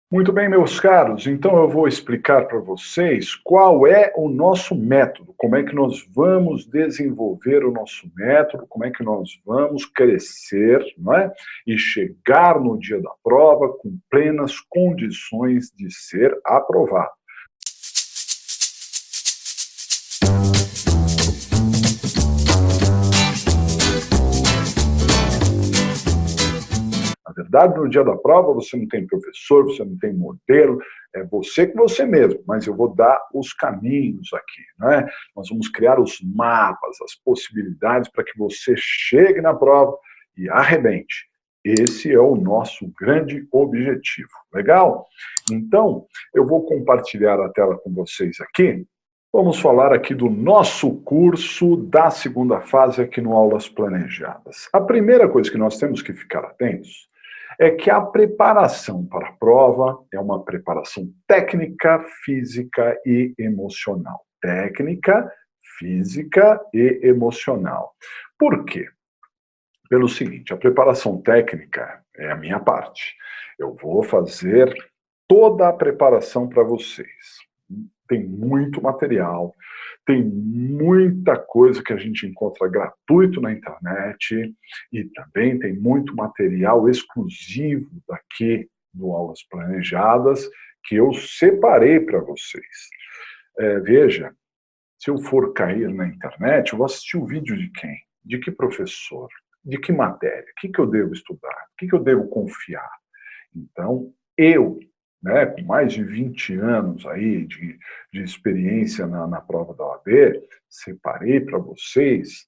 Muito bem, meus caros, então eu vou explicar para vocês qual é o nosso método, como é que nós vamos desenvolver o nosso método, como é que nós vamos crescer, não é? E chegar no dia da prova com plenas condições de ser aprovado. Na verdade, no dia da prova, você não tem professor, você não tem modelo, é você com você mesmo, mas eu vou dar os caminhos aqui, né? Nós vamos criar os mapas, as possibilidades para que você chegue na prova e arrebente. Esse é o nosso grande objetivo. Legal? Então, eu vou compartilhar a tela com vocês aqui. Vamos falar aqui do nosso curso da segunda fase aqui no Aulas Planejadas. A primeira coisa que nós temos que ficar atentos é que a preparação para a prova é uma preparação técnica, física e emocional. Técnica, física e emocional. Por quê? Pelo seguinte, a preparação técnica é a minha parte. Eu vou fazer toda a preparação para vocês. Tem muito material, tem muita coisa que a gente encontra gratuito na internet e também tem muito material exclusivo daqui do Aulas Planejadas que eu separei para vocês. Veja, se eu for cair na internet, eu vou assistir o vídeo de quem? De que professor? De que matéria? O que eu devo estudar? O que eu devo confiar? Então, eu, né, com mais de 20 anos aí de experiência na prova da OAB, separei para vocês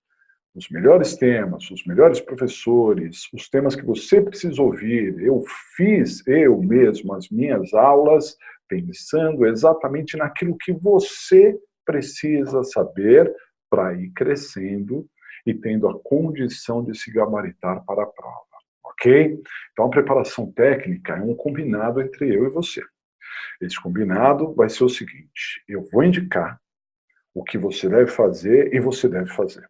os melhores temas, os melhores professores, os temas que você precisa ouvir. Eu fiz, eu mesmo, as minhas aulas pensando exatamente naquilo que você precisa saber para ir crescendo e tendo a condição de se gabaritar para a prova. Ok? Então, a preparação técnica é um combinado entre eu e você. Esse combinado vai ser o seguinte: eu vou indicar o que você deve fazer e você deve fazer.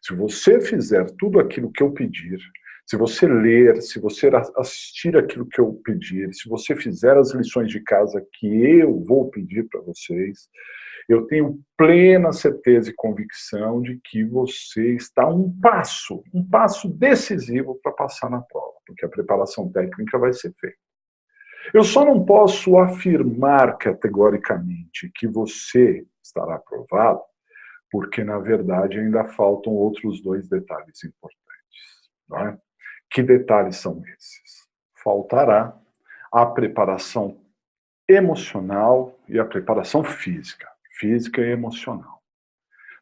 Se você fizer tudo aquilo que eu pedir, se você ler, se você assistir aquilo que eu pedir, se você fizer as lições de casa que eu vou pedir para vocês, eu tenho plena certeza e convicção de que você está um passo decisivo para passar na prova, porque a preparação técnica vai ser feita. Eu só não posso afirmar categoricamente que você estará aprovado, porque, na verdade, ainda faltam outros dois detalhes importantes. Não é? Que detalhes são esses? Faltará a preparação emocional e a preparação física. Física e emocional.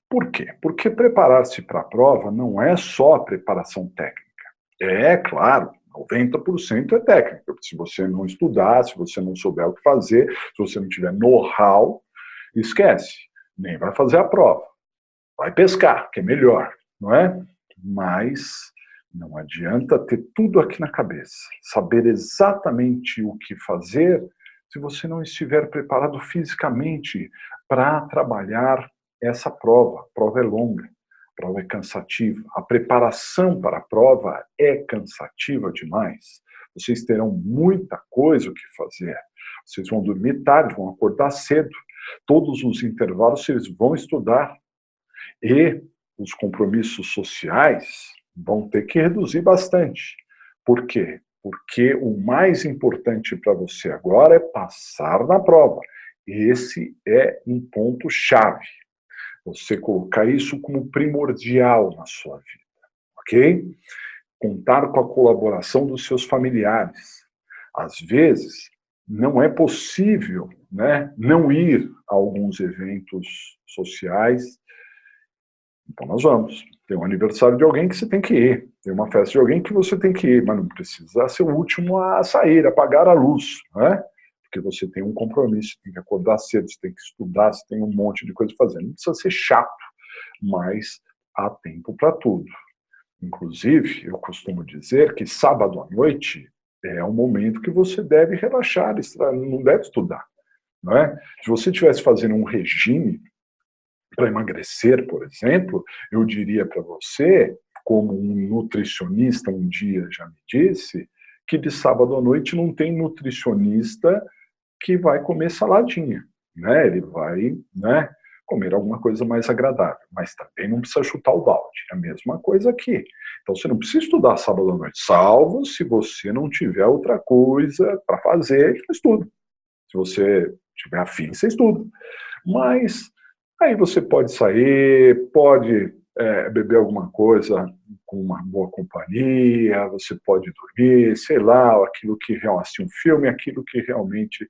Por quê? Porque preparar-se para a prova não é só a preparação técnica. É, claro, 90% é técnica. Se você não estudar, se você não souber o que fazer, se você não tiver know-how, esquece. Nem vai fazer a prova. Vai pescar, que é melhor, não é? Mas não adianta ter tudo aqui na cabeça, saber exatamente o que fazer se você não estiver preparado fisicamente para trabalhar essa prova. A prova é longa, a prova é cansativa, a preparação para a prova é cansativa demais. Vocês terão muita coisa o que fazer. Vocês vão dormir tarde, vão acordar cedo. Todos os intervalos vocês vão estudar. E os compromissos sociais vão ter que reduzir bastante. Por quê? Porque o mais importante para você agora é passar na prova. Esse é um ponto-chave. Você colocar isso como primordial na sua vida, ok? Contar com a colaboração dos seus familiares. Às vezes, não é possível, né, não ir a alguns eventos sociais. Então nós vamos. Tem um aniversário de alguém que você tem que ir. Tem uma festa de alguém que você tem que ir, mas não precisa ser o último a sair, a apagar a luz, né? Porque você tem um compromisso, você tem que acordar cedo, você tem que estudar, você tem um monte de coisa para fazer. Não precisa ser chato, mas há tempo para tudo. Inclusive, eu costumo dizer que sábado à noite é um momento que você deve relaxar, não deve estudar, não é? Se você estivesse fazendo um regime para emagrecer, por exemplo, eu diria para você, como um nutricionista um dia já me disse, que de sábado à noite não tem nutricionista que vai comer saladinha, né? Ele vai, né, comer alguma coisa mais agradável, mas também não precisa chutar o balde. É a mesma coisa aqui. Então você não precisa estudar sábado à noite, salvo se você não tiver outra coisa para fazer, que estuda. Se você tiver afim, você estuda. Mas aí você pode sair, pode beber alguma coisa com uma boa companhia, você pode dormir, sei lá, aquilo que realmente, um filme, aquilo que realmente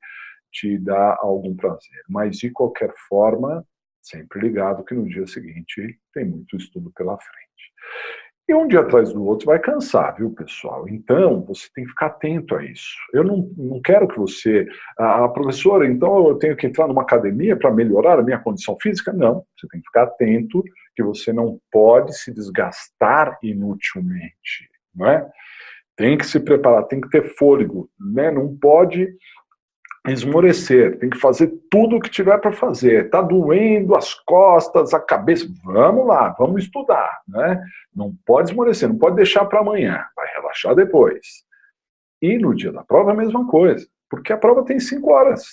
te dá algum prazer. Mas, de qualquer forma, sempre ligado que no dia seguinte tem muito estudo pela frente. E um dia atrás do outro vai cansar, viu, pessoal? Então, você tem que ficar atento a isso. Eu não quero que você... professora, então eu tenho que entrar numa academia para melhorar a minha condição física? Não, você tem que ficar atento que você não pode se desgastar inutilmente, não é? Tem que se preparar, tem que ter fôlego, né? Não pode esmorecer, tem que fazer tudo o que tiver para fazer. Está doendo as costas, a cabeça, vamos lá, vamos estudar, né? Não pode esmorecer, não pode deixar para amanhã, vai relaxar depois. E no dia da prova a mesma coisa, porque a prova tem 5 horas.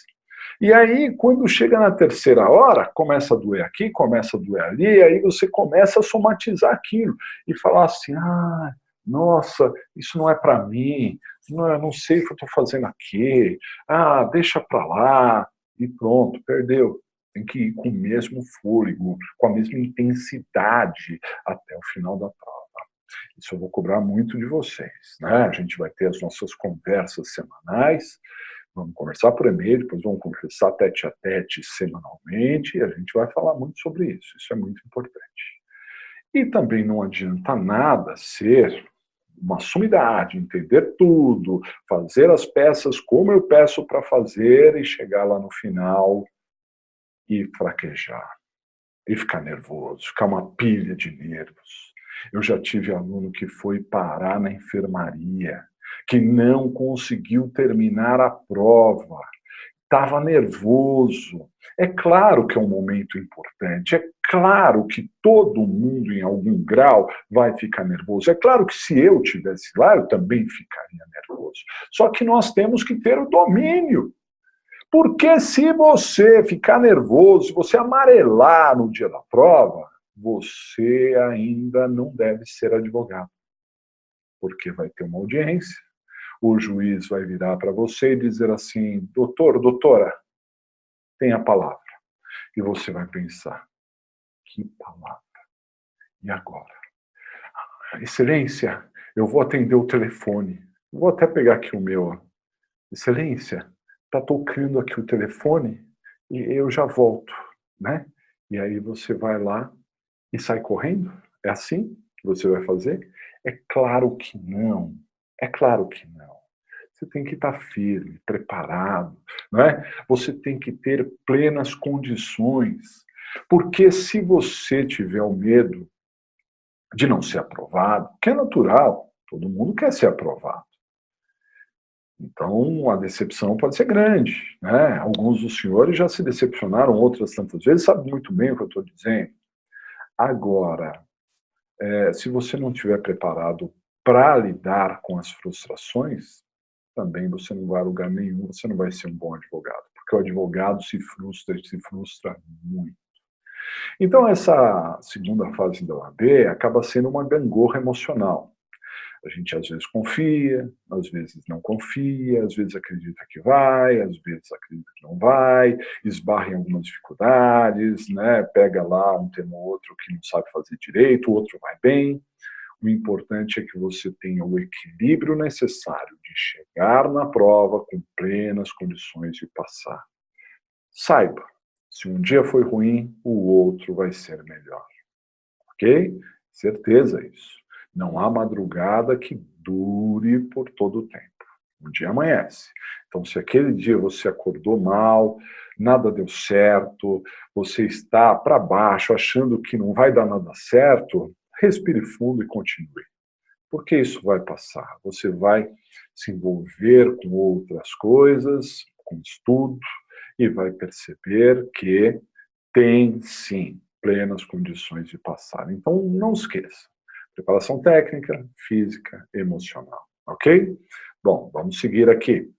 E aí, quando chega na terceira hora, começa a doer aqui, começa a doer ali, e aí você começa a somatizar aquilo e falar assim, nossa, isso não é para mim, não, eu não sei o que eu estou fazendo aqui, deixa para lá, e pronto, perdeu. Tem que ir com o mesmo fôlego, com a mesma intensidade até o final da prova. Isso eu vou cobrar muito de vocês, né? A gente vai ter as nossas conversas semanais, vamos conversar por e-mail, depois vamos conversar tete a tete semanalmente, e a gente vai falar muito sobre isso é muito importante. E também não adianta nada ser uma sumidade, entender tudo, fazer as peças como eu peço para fazer e chegar lá no final e fraquejar, e ficar nervoso, ficar uma pilha de nervos. Eu já tive aluno que foi parar na enfermaria, que não conseguiu terminar a prova, estava nervoso. É claro que é um momento importante, é claro que todo mundo, em algum grau, vai ficar nervoso. É claro que se eu estivesse lá, eu também ficaria nervoso. Só que nós temos que ter o domínio. Porque se você ficar nervoso, se você amarelar no dia da prova, você ainda não deve ser advogado. Porque vai ter uma audiência, o juiz vai virar para você e dizer assim, doutor, doutora, tem a palavra. E você vai pensar, que palavra? E agora? Excelência, eu vou atender o telefone. Vou até pegar aqui o meu. Excelência, está tocando aqui o telefone e eu já volto, né? E aí você vai lá e sai correndo? É assim que você vai fazer? É claro que não. É claro que não. Você tem que estar firme, preparado, não é? Você tem que ter plenas condições. Porque se você tiver o medo de não ser aprovado, que é natural, todo mundo quer ser aprovado. Então, a decepção pode ser grande, né? Alguns dos senhores já se decepcionaram outras tantas vezes, sabem muito bem o que eu estou dizendo. Agora, se você não estiver preparado para lidar com as frustrações, também você não vai a lugar nenhum, você não vai ser um bom advogado, porque o advogado se frustra muito. Então, essa segunda fase da OAB acaba sendo uma gangorra emocional. A gente às vezes confia, às vezes não confia, às vezes acredita que vai, às vezes acredita que não vai, esbarra em algumas dificuldades, né? Pega lá um tema ou outro que não sabe fazer direito, o outro vai bem. O importante é que você tenha o equilíbrio necessário de chegar na prova com plenas condições de passar. Saiba, se um dia foi ruim, o outro vai ser melhor. Ok? Certeza isso. Não há madrugada que dure por todo o tempo. Um dia amanhece. Então, se aquele dia você acordou mal, nada deu certo, você está para baixo, achando que não vai dar nada certo, respire fundo e continue. Porque isso vai passar. Você vai se envolver com outras coisas, com estudo, e vai perceber que tem, sim, plenas condições de passar. Então, não esqueça. Preparação técnica, física, emocional. Ok? Bom, vamos seguir aqui.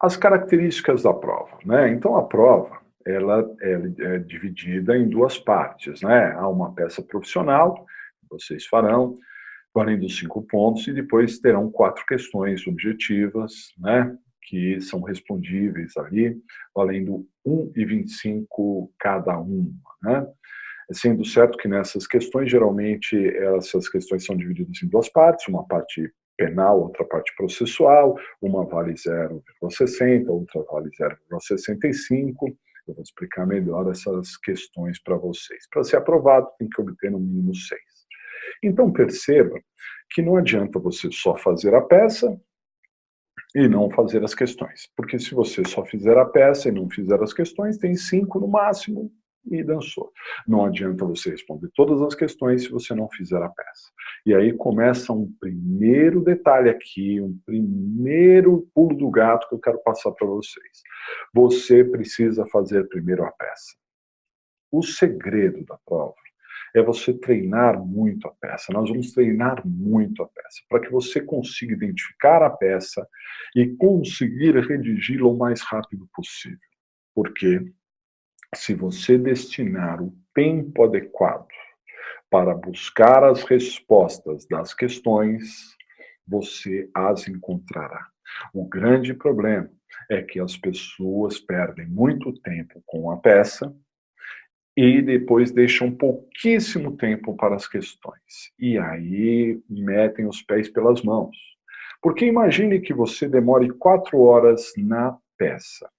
As características da prova, né? Então, a prova, ela é dividida em duas partes, né? Há uma peça profissional, que vocês farão, valendo 5 pontos, e depois terão 4 questões objetivas, né? Que são respondíveis ali, valendo 1,25 cada uma, né? Sendo certo que nessas questões, geralmente, essas questões são divididas em duas partes, uma parte penal, outra parte processual, uma vale 0,60, outra vale 0,65. Eu vou explicar melhor essas questões para vocês. Para ser aprovado, tem que obter no mínimo 6. Então, perceba que não adianta você só fazer a peça e não fazer as questões. Porque se você só fizer a peça e não fizer as questões, tem 5 no máximo e dançou. Não adianta você responder todas as questões se você não fizer a peça. E aí começa um primeiro detalhe aqui, um primeiro pulo do gato que eu quero passar para vocês. Você precisa fazer primeiro a peça. O segredo da prova é você treinar muito a peça. Nós vamos treinar muito a peça, para que você consiga identificar a peça e conseguir redigi-la o mais rápido possível. Porque se você destinar o tempo adequado para buscar as respostas das questões, você as encontrará. O grande problema é que as pessoas perdem muito tempo com a peça e depois deixam pouquíssimo tempo para as questões. E aí metem os pés pelas mãos. Porque imagine que você demore 4 horas na peça.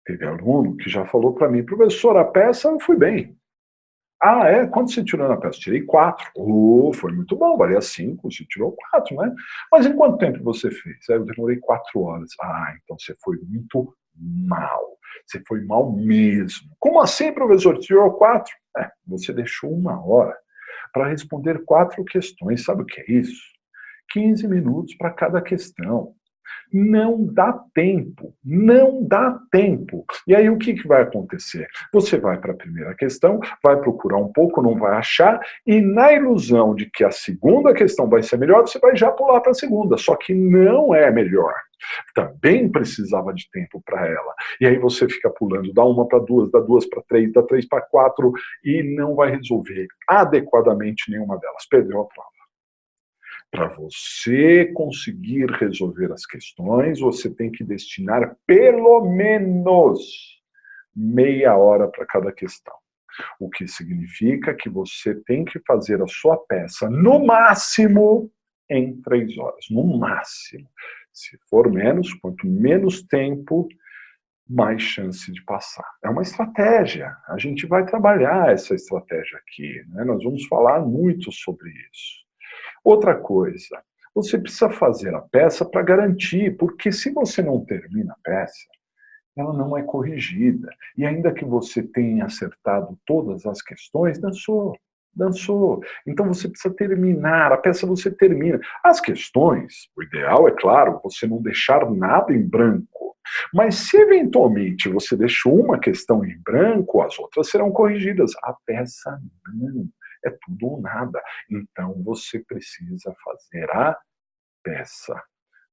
Teve aluno que já falou para mim, professor, a peça eu fui bem. Ah, é? Quanto você tirou na peça? Tirei 4. Oh, foi muito bom, valia 5, você tirou 4, né? Mas em quanto tempo você fez? Eu demorei 4 horas. Ah, então você foi muito mal. Você foi mal mesmo. Como assim, professor? Tirou 4? Você deixou 1 hora para responder 4 questões. Sabe o que é isso? 15 minutos para cada questão. Não dá tempo, não dá tempo. E aí o que vai acontecer? Você vai para a primeira questão, vai procurar um pouco, não vai achar, e na ilusão de que a segunda questão vai ser melhor, você vai já pular para a segunda, só que não é melhor. Também precisava de tempo para ela. E aí você fica pulando, dá 1 para 2, dá 2 para 3, dá 3 para 4, e não vai resolver adequadamente nenhuma delas. Perdeu a prova. Para você conseguir resolver as questões, você tem que destinar pelo menos meia hora para cada questão. O que significa que você tem que fazer a sua peça, no máximo, em 3 horas. No máximo. Se for menos, quanto menos tempo, mais chance de passar. É uma estratégia. A gente vai trabalhar essa estratégia aqui, né? Nós vamos falar muito sobre isso. Outra coisa, você precisa fazer a peça para garantir, porque se você não termina a peça, ela não é corrigida. E ainda que você tenha acertado todas as questões, dançou, dançou. Então você precisa terminar, a peça você termina. As questões, o ideal é claro, você não deixar nada em branco. Mas se eventualmente você deixou uma questão em branco, as outras serão corrigidas. A peça não. É tudo ou nada. Então você precisa fazer a peça.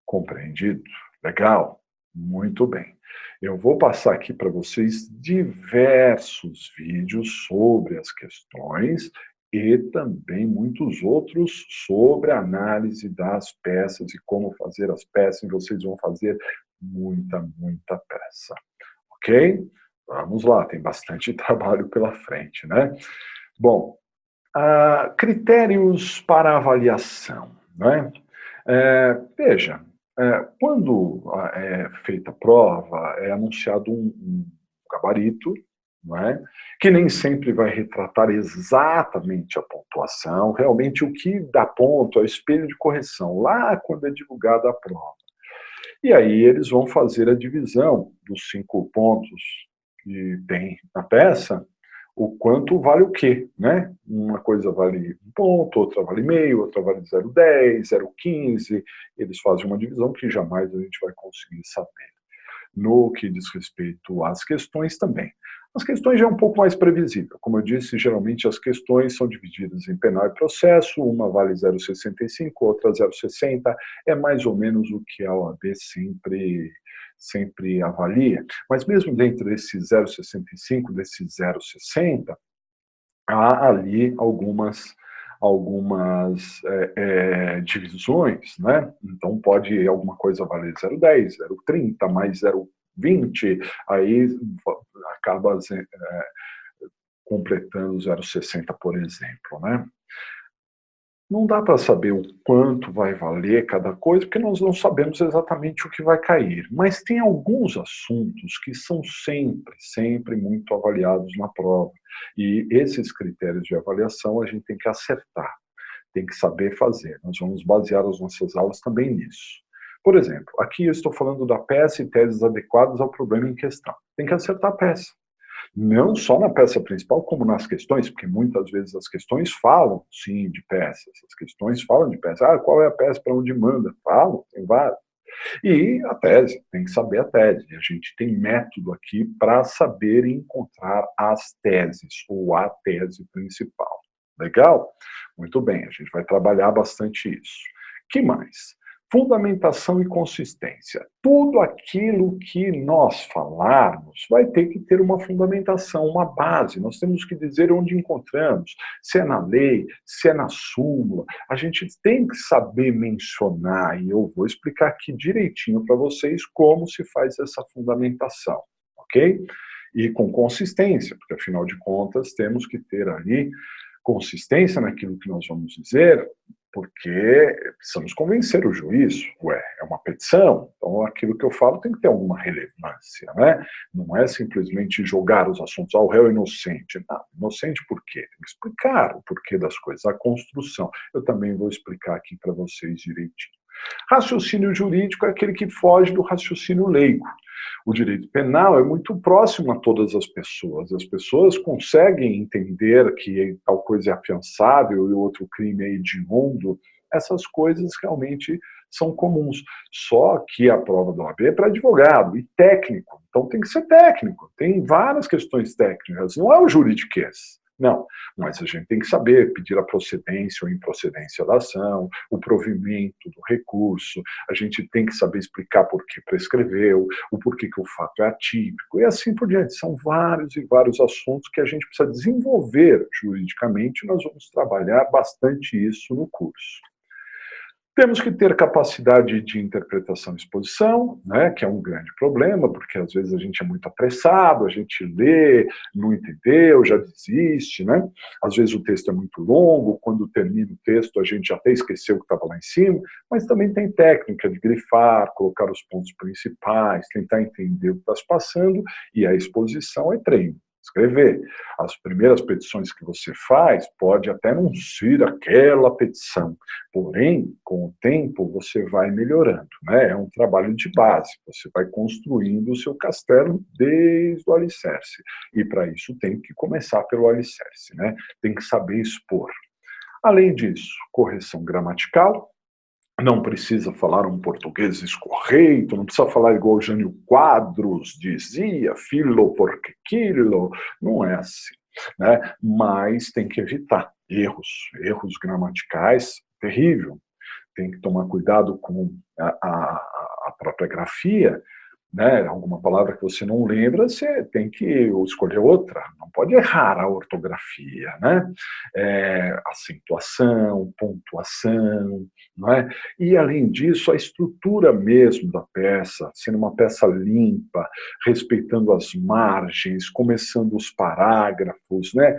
Compreendido? Legal? Muito bem. Eu vou passar aqui para vocês diversos vídeos sobre as questões e também muitos outros sobre a análise das peças e como fazer as peças. E vocês vão fazer muita, muita peça. Ok? Vamos lá, tem bastante trabalho pela frente, né? Bom, critérios para avaliação, né? Veja, quando é feita a prova, é anunciado um gabarito, não é? Que nem sempre vai retratar exatamente a pontuação. Realmente, o que dá ponto é o espelho de correção, lá quando é divulgada a prova. E aí eles vão fazer a divisão dos 5 pontos que tem na peça, o quanto vale o quê, né? Uma coisa vale 1 ponto, outra vale meio, outra vale 0,10, 0,15. Eles fazem uma divisão que jamais a gente vai conseguir saber. No que diz respeito às questões também. As questões já é um pouco mais previsível. Como eu disse, geralmente as questões são divididas em penal e processo, uma vale 0,65, outra 0,60, é mais ou menos o que a OAB sempre avalia. Mas mesmo dentro desse 0,65, desse 0,60, há ali algumas divisões, né? Então pode alguma coisa valer 0,10, 0,30, mais 0,20, aí acaba completando 0,60, por exemplo, né? Não dá para saber o quanto vai valer cada coisa, porque nós não sabemos exatamente o que vai cair. Mas tem alguns assuntos que são sempre muito avaliados na prova. E esses critérios de avaliação a gente tem que acertar, tem que saber fazer. Nós vamos basear as nossas aulas também nisso. Por exemplo, aqui eu estou falando da peça e teses adequadas ao problema em questão. Tem que acertar a peça. Não só na peça principal, como nas questões, porque muitas vezes as questões falam, sim, de peças. As questões falam de peça. Ah, qual é a peça para onde manda? Falam, tem várias. E a tese, tem que saber a tese. A gente tem método aqui para saber encontrar as teses, ou a tese principal. Legal? Muito bem, a gente vai trabalhar bastante isso. Que mais? Fundamentação e consistência. Tudo aquilo que nós falarmos vai ter que ter uma fundamentação, uma base. Nós temos que dizer onde encontramos, se é na lei, se é na súmula. A gente tem que saber mencionar, e eu vou explicar aqui direitinho para vocês como se faz essa fundamentação, ok? E com consistência, porque afinal de contas temos que ter ali consistência naquilo que nós vamos dizer, porque precisamos convencer o juiz. Ué, é uma petição, então aquilo que eu falo tem que ter alguma relevância, né? Não é simplesmente jogar os assuntos ao réu inocente. Não, inocente por quê? Tem que explicar o porquê das coisas, a construção. Eu também vou explicar aqui para vocês direitinho. Raciocínio jurídico é aquele que foge do raciocínio leigo. O direito penal é muito próximo a todas as pessoas. As pessoas conseguem entender que tal coisa é afiançável e outro crime é hediondo. Essas coisas realmente são comuns. Só que a prova da OAB é para advogado e técnico. Então tem que ser técnico. Tem várias questões técnicas. Não é o juridiquês. Não, mas a gente tem que saber pedir a procedência ou improcedência da ação, o provimento do recurso, a gente tem que saber explicar por que prescreveu, o porquê que o fato é atípico, e assim por diante. São vários e vários assuntos que a gente precisa desenvolver juridicamente, e nós vamos trabalhar bastante isso no curso. Temos que ter capacidade de interpretação e exposição, né, que é um grande problema, porque às vezes a gente é muito apressado, a gente lê, não entendeu, já desiste, né? Às vezes o texto é muito longo, quando termina o texto a gente já até esqueceu o que estava lá em cima, mas também tem técnica de grifar, colocar os pontos principais, tentar entender o que está se passando, e a exposição é treino. Escrever. As primeiras petições que você faz pode até não ser aquela petição, porém, com o tempo, você vai melhorando, né? É um trabalho de base, você vai construindo o seu castelo desde o alicerce, e para isso tem que começar pelo alicerce, né? Tem que saber expor. Além disso, correção gramatical, não precisa falar um português escorreito, não precisa falar igual o Jânio Quadros dizia, filo porque quilo, não é assim, né? Mas tem que evitar erros gramaticais, terrível. Tem que tomar cuidado com a própria grafia, né? Alguma palavra que você não lembra, você tem que escolher outra. Não pode errar a ortografia, né? Acentuação, pontuação, não é? E, além disso, a estrutura mesmo da peça, sendo uma peça limpa, respeitando as margens, começando os parágrafos, né?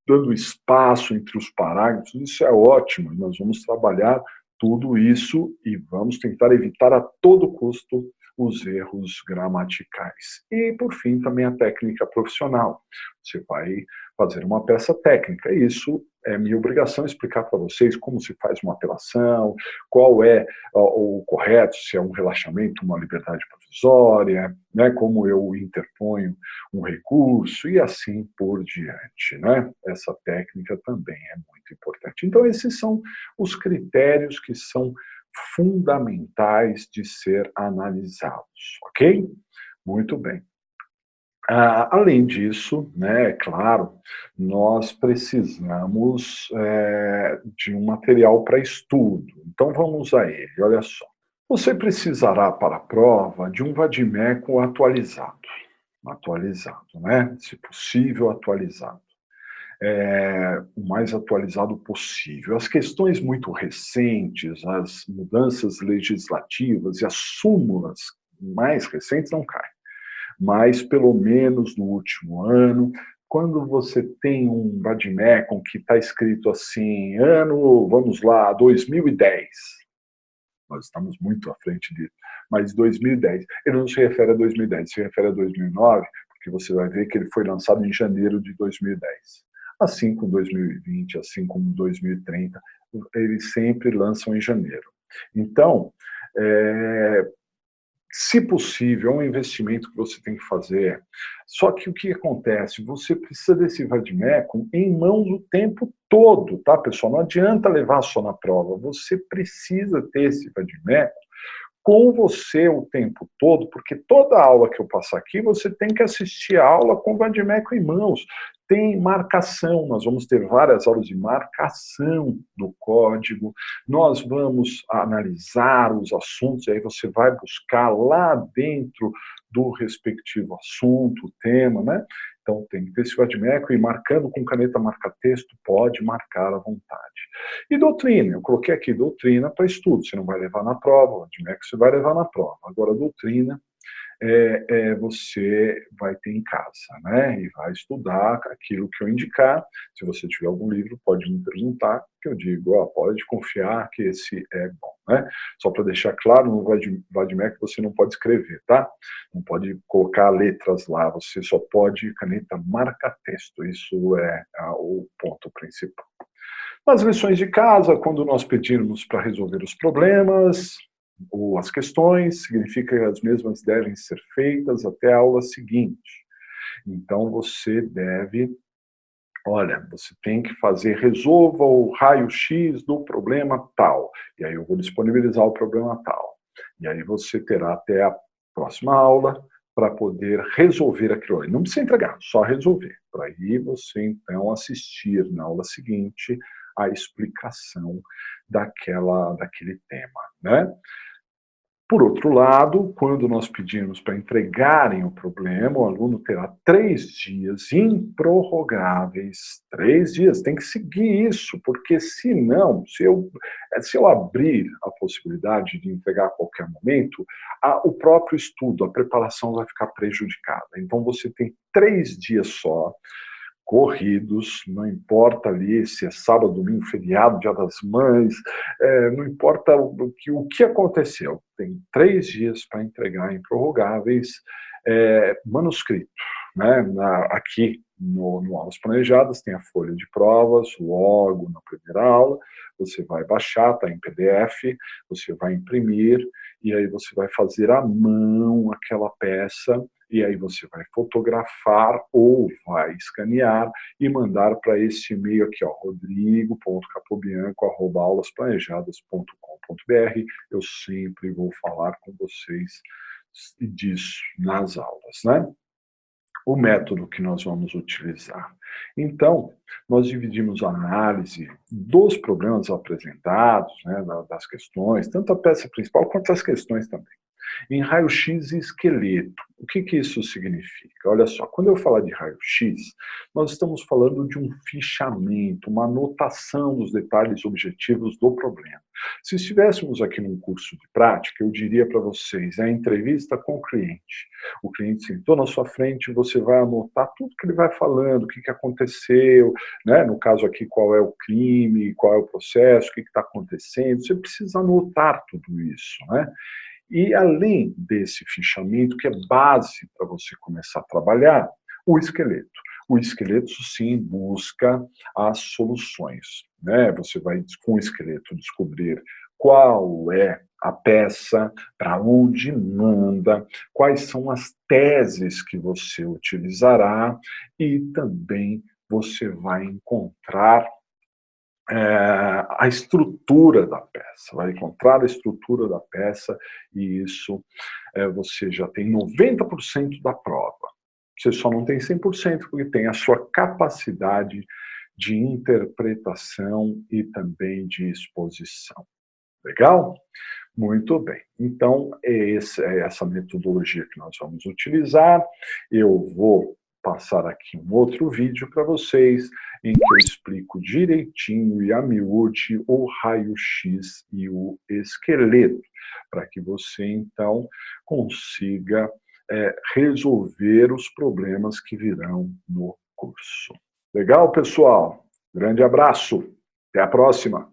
Dando espaço entre os parágrafos, isso é ótimo. Nós vamos trabalhar tudo isso e vamos tentar evitar a todo custo os erros gramaticais. E, por fim, também a técnica profissional. Você vai fazer uma peça técnica. Isso é minha obrigação explicar para vocês como se faz uma apelação, qual é o correto, se é um relaxamento, uma liberdade provisória, né, como eu interponho um recurso e assim por diante, né? Essa técnica também é muito importante. Então, esses são os critérios que são fundamentais de ser analisados, ok? Muito bem. Além disso, né, é claro, nós precisamos de um material para estudo. Então vamos a ele, olha só. Você precisará para a prova de um vadimeco atualizado, né? Se possível, atualizado. O mais atualizado possível. As questões muito recentes, as mudanças legislativas e as súmulas mais recentes não caem, mas pelo menos no último ano, quando você tem um vademecum que está escrito assim, ano, vamos lá, 2010, nós estamos muito à frente disso, mas 2010, ele não se refere a 2010, se refere a 2009, porque você vai ver que ele foi lançado em janeiro de 2010. Assim como 2020, assim como 2030, eles sempre lançam em janeiro. Então, é, se possível, é um investimento que você tem que fazer. Só que o que acontece? Você precisa desse vademecum em mãos o tempo todo, tá, pessoal? Não adianta levar só na prova. Você precisa ter esse vademecum com você o tempo todo, porque toda aula que eu passar aqui, você tem que assistir a aula com o vadimeco em mãos. Tem marcação, nós vamos ter várias aulas de marcação do código, nós vamos analisar os assuntos, e aí você vai buscar lá dentro do respectivo assunto, o tema, né? Então tem que ter esse vadimeco e marcando com caneta marca-texto, pode marcar à vontade. E doutrina, eu coloquei aqui doutrina para estudo, você não vai levar na prova, o vadimeco você vai levar na prova. Agora, doutrina você vai ter em casa, né? E vai estudar aquilo que eu indicar. Se você tiver algum livro, pode me perguntar, que eu digo, pode confiar que esse é bom, né? Só para deixar claro, no Vadmec você não pode escrever, tá? Não pode colocar letras lá, você só pode caneta marca-texto, isso é o ponto principal. Nas lições de casa, quando nós pedirmos para resolver os problemas ou as questões, significa que as mesmas devem ser feitas até a aula seguinte. Então, você deve, olha, você tem que fazer, resolva o raio-x do problema tal. E aí eu vou disponibilizar o problema tal. E aí você terá até a próxima aula para poder resolver aquilo ali. Não precisa entregar, só resolver. Para aí você, então, assistir na aula seguinte a explicação daquele tema, né? Por outro lado, quando nós pedimos para entregarem o problema, o aluno terá 3 dias improrrogáveis. 3 dias, tem que seguir isso, porque senão, se eu abrir a possibilidade de entregar a qualquer momento, o próprio estudo, a preparação vai ficar prejudicada. Então você tem 3 dias só, corridos, não importa ali se é sábado, domingo, feriado, dia das mães, não importa o que aconteceu, tem 3 dias para entregar improrrogáveis manuscrito, né? Aqui no Aulas Planejadas tem a folha de provas, logo na primeira aula, você vai baixar, está em PDF, você vai imprimir, e aí você vai fazer à mão aquela peça, e aí você vai fotografar ou vai escanear e mandar para esse e-mail aqui, rodrigo.capobianco@aulasplanejadas.com.br. Eu sempre vou falar com vocês disso nas aulas, né? O método que nós vamos utilizar. Então, nós dividimos a análise dos problemas apresentados, né, das questões, tanto a peça principal quanto as questões também, em raio-x e esqueleto. O que isso significa? Olha só, quando eu falar de raio-x, nós estamos falando de um fichamento, uma anotação dos detalhes objetivos do problema. Se estivéssemos aqui num curso de prática, eu diria para vocês, é a entrevista com o cliente. O cliente sentou na sua frente, você vai anotar tudo que ele vai falando, o que aconteceu, né? No caso aqui, qual é o crime, qual é o processo, o que está acontecendo. Você precisa anotar tudo isso, né? E além desse fichamento, que é base para você começar a trabalhar, o esqueleto. O esqueleto, sim, busca as soluções, né? Você vai, com o esqueleto, descobrir qual é a peça, para onde manda, quais são as teses que você utilizará e também você vai encontrar a estrutura da peça, vai encontrar a estrutura da peça e isso você já tem 90% da prova. Você só não tem 100% porque tem a sua capacidade de interpretação e também de exposição. Legal? Muito bem. Então, é essa metodologia que nós vamos utilizar. Eu vou passar aqui um outro vídeo para vocês, em que eu explico direitinho e a miúde o raio-x e o esqueleto, para que você, então, consiga resolver os problemas que virão no curso. Legal, pessoal? Grande abraço. Até a próxima.